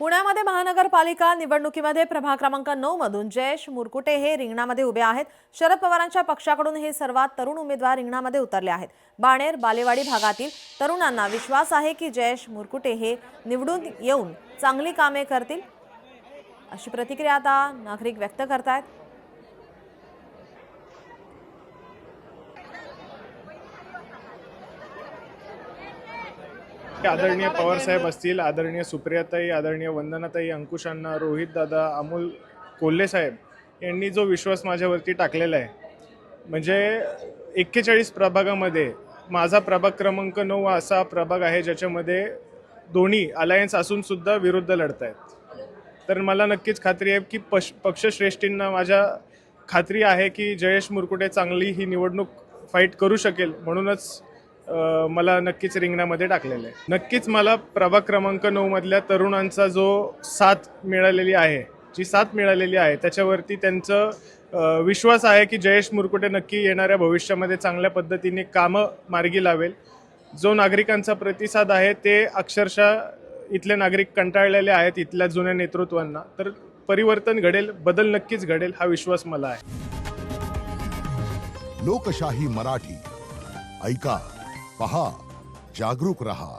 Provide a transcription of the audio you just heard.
पुण्यामध्ये महानगरपालिका निवडणुकीमध्ये प्रभाग क्रमांक 9 मधून जयेश मुरकुटे हे रिंगणामध्ये उभे आहेत। शरद पवारांच्या पक्षाकडून हे सर्वात तरुण उमेदवार रिंगणामध्ये उतरले आहेत। बाणेर बालेवाडी भागातील तरुणांना विश्वास आहे की जयेश मुरकुटे हे निवडून येऊन चांगली कामे करतील, अशी प्रतिक्रिया आता नागरिक व्यक्त करतात। आदरणीय पवार साहेब असतील, आदरणीय सुप्रियाताई, आदरणीय वंदनाताई, अंकुशांना, रोहित दादा, अमोल कोल्हे साहेब यांनी जो विश्वास माझ्यावरती टाकलेला आहे, म्हणजे 41 प्रभागामध्ये माझा प्रभाग क्रमांक 9 असा प्रभाग आहे ज्याच्यामध्ये दोन्ही अलायन्स असून सुद्धा विरुद्ध लढत आहेत। तर मला नक्कीच खात्री आहे की पक्षश्रेष्ठींना माझ्या खात्री आहे की जयेश मुरकुटे चांगली ही निवडणूक फाईट करू शकेल, म्हणूनच मला नक्कीच रिंगणामध्ये टाकलेलं आहे। नक्कीच मला प्रभाग क्रमांक 9 मधल्या तरुणांचा जो साथ मिळालेली आहे त्याच्यावरती त्यांचं विश्वास आहे की जयेश मुरकुटे नक्की येणाऱ्या भविष्यामध्ये चांगल्या पद्धतीने कामं मार्गी लावेल। जो नागरिकांचा प्रतिसाद आहे ते अक्षरशः इथले नागरिक कंटाळलेले आहेत इथल्या जुन्या नेतृत्वांना। तर परिवर्तन घडेल, बदल नक्कीच घडेल हा विश्वास मला आहे। लोकशाही मराठी ऐका, पहा, जागरूक रहा।